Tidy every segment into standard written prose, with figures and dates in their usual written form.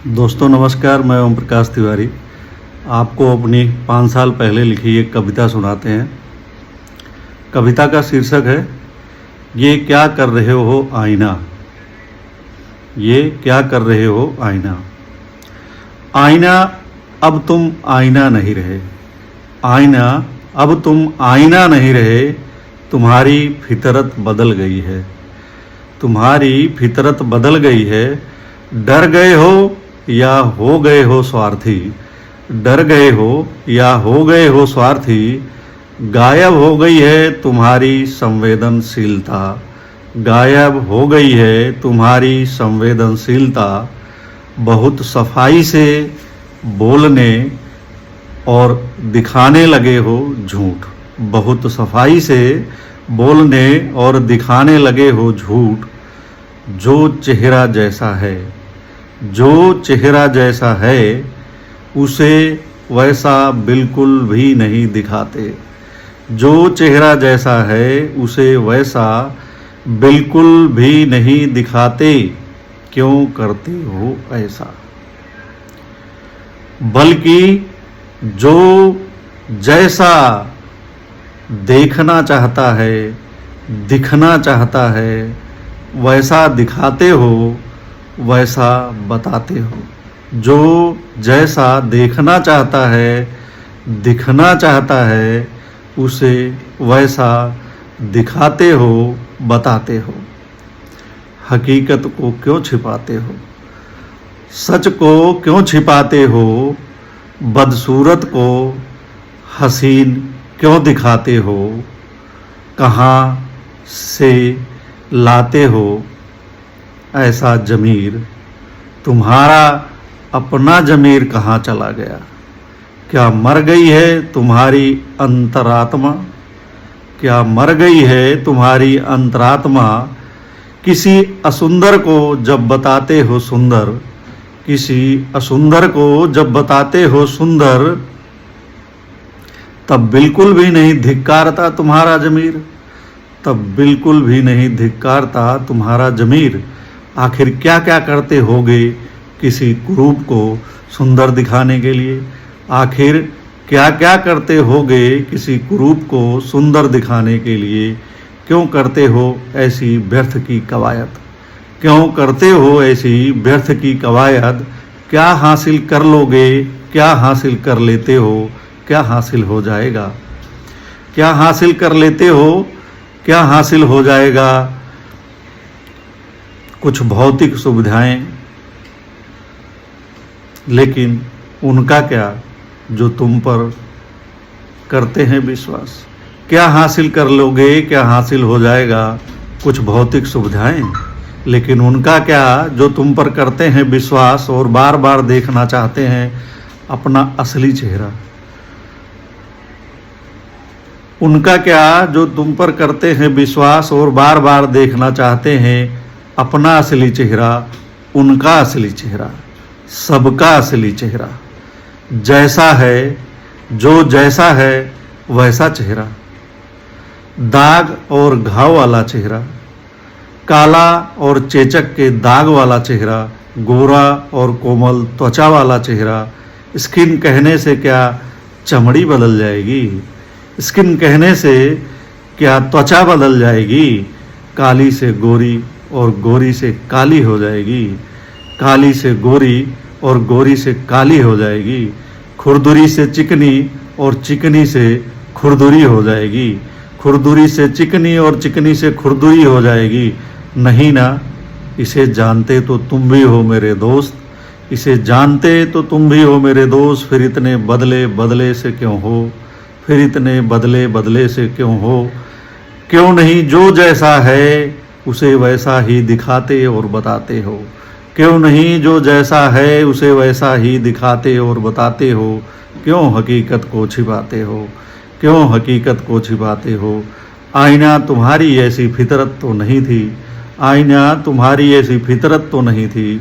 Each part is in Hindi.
दोस्तों नमस्कार, मैं ओम प्रकाश तिवारी आपको अपनी 5 साल पहले लिखी एक कविता सुनाते हैं। कविता का शीर्षक है ये क्या कर रहे हो आईना। ये क्या कर रहे हो आईना। आईना अब तुम आईना नहीं रहे। आईना अब तुम आईना नहीं रहे। तुम्हारी फितरत बदल गई है। तुम्हारी फितरत बदल गई है। डर गए हो या हो गए हो स्वार्थी। डर गए हो या हो गए हो स्वार्थी। गायब हो गई है तुम्हारी संवेदनशीलता। गायब हो गई है तुम्हारी संवेदनशीलता। बहुत सफाई से बोलने और दिखाने लगे हो झूठ। बहुत सफाई से बोलने और दिखाने लगे हो झूठ। जो चेहरा जैसा है, जो चेहरा जैसा है उसे वैसा बिल्कुल भी नहीं दिखाते। जो चेहरा जैसा है उसे वैसा बिल्कुल भी नहीं दिखाते। क्यों करते हो ऐसा। बल्कि जो जैसा देखना चाहता है, दिखना चाहता है, वैसा दिखाते हो, वैसा बताते हो। जो जैसा देखना चाहता है, दिखना चाहता है, उसे वैसा दिखाते हो, बताते हो। हकीकत को क्यों छिपाते हो। सच को क्यों छिपाते हो। बदसूरत को हसीन क्यों दिखाते हो। कहाँ से लाते हो ऐसा जमीर। तुम्हारा अपना जमीर कहाँ चला गया। क्या मर गई है तुम्हारी अंतरात्मा। क्या मर गई है तुम्हारी अंतरात्मा। किसी असुंदर को जब बताते हो सुंदर। किसी असुंदर को जब बताते हो सुंदर, तब बिल्कुल भी नहीं धिक्कारता तुम्हारा जमीर। तब बिल्कुल भी नहीं धिक्कारता तुम्हारा जमीर। आखिर क्या क्या करते होगे किसी कुरूप को सुंदर दिखाने के लिए। आखिर क्या क्या करते होगे किसी कुरूप को सुंदर दिखाने के लिए। क्यों करते हो ऐसी व्यर्थ की कवायद। क्यों करते हो ऐसी व्यर्थ की कवायद। क्या हासिल कर लोगे, क्या हासिल कर लेते हो, क्या हासिल हो जाएगा। क्या हासिल कर लेते हो, क्या हासिल हो जाएगा। कुछ भौतिक सुविधाएं, लेकिन उनका क्या जो तुम पर करते हैं विश्वास। क्या हासिल कर लोगे, क्या हासिल हो जाएगा। कुछ भौतिक सुविधाएं, लेकिन उनका क्या जो तुम पर करते हैं विश्वास और बार बार देखना चाहते हैं अपना असली चेहरा। उनका क्या जो तुम पर करते हैं विश्वास और बार बार देखना चाहते हैं अपना असली चेहरा। उनका असली चेहरा, सबका असली चेहरा। जैसा है, जो जैसा है वैसा चेहरा। दाग और घाव वाला चेहरा। काला और चेचक के दाग वाला चेहरा। गोरा और कोमल त्वचा वाला चेहरा। स्किन कहने से क्या चमड़ी बदल जाएगी। स्किन कहने से क्या त्वचा बदल जाएगी। काली से गोरी और गोरी से काली हो जाएगी। काली से गोरी और गोरी से काली हो जाएगी। खुरदुरी से चिकनी और चिकनी से खुरदुरी हो जाएगी। खुरदुरी से चिकनी और चिकनी से खुरदुरी हो जाएगी। नहीं ना, इसे जानते तो तुम भी हो मेरे दोस्त। इसे जानते तो तुम भी हो मेरे दोस्त। फिर इतने बदले बदले से क्यों हो। फिर इतने बदले बदले से क्यों हो। क्यों नहीं जो जैसा है उसे वैसा ही दिखाते और बताते हो। क्यों नहीं जो जैसा है उसे वैसा ही दिखाते और बताते हो। क्यों हकीकत को छिपाते हो। क्यों हकीकत को छिपाते हो। आईना तुम्हारी ऐसी फितरत तो नहीं थी। आईना तुम्हारी ऐसी फितरत तो नहीं थी।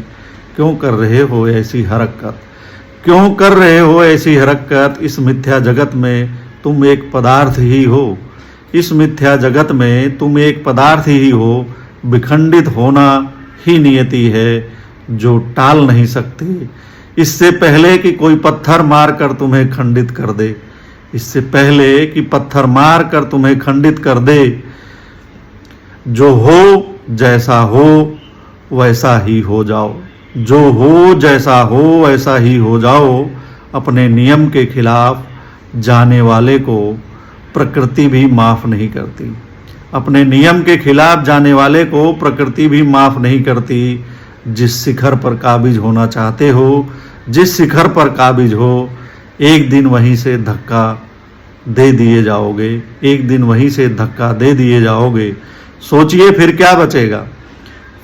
क्यों कर रहे हो ऐसी हरकत। क्यों कर रहे हो ऐसी हरकत। इस मिथ्या जगत में तुम एक पदार्थ ही हो। इस मिथ्या जगत में तुम एक पदार्थ ही हो। विखंडित होना ही नियति है। जो टाल नहीं सकते, इससे पहले कि कोई पत्थर मार कर तुम्हें खंडित कर दे, इससे पहले कि पत्थर मार कर तुम्हें खंडित कर दे, जो हो जैसा हो वैसा ही हो जाओ, जो हो जैसा हो वैसा ही हो जाओ। अपने नियम के खिलाफ जाने वाले को प्रकृति भी माफ नहीं करती, अपने नियम के खिलाफ जाने वाले को प्रकृति भी माफ नहीं करती। जिस शिखर पर काबिज होना चाहते हो, जिस शिखर पर काबिज हो, एक दिन वहीं से धक्का दे दिए जाओगे, एक दिन वहीं से धक्का दे दिए जाओगे। सोचिए फिर क्या बचेगा,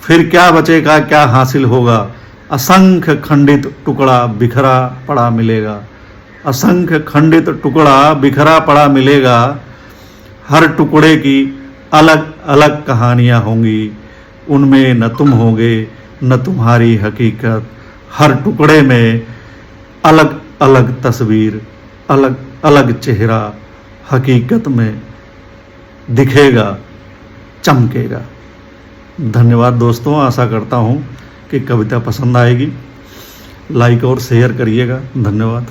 फिर क्या बचेगा, क्या हासिल होगा? असंख्य खंडित टुकड़ा बिखरा पड़ा मिलेगा, असंख्य खंडित टुकड़ा बिखरा पड़ा मिलेगा। हर टुकड़े की अलग अलग कहानियाँ होंगी, उनमें न तुम होगे न तुम्हारी हकीकत। हर टुकड़े में अलग अलग तस्वीर, अलग अलग चेहरा हकीकत में दिखेगा, चमकेगा। धन्यवाद दोस्तों, आशा करता हूँ कि कविता पसंद आएगी। लाइक और शेयर करिएगा। धन्यवाद।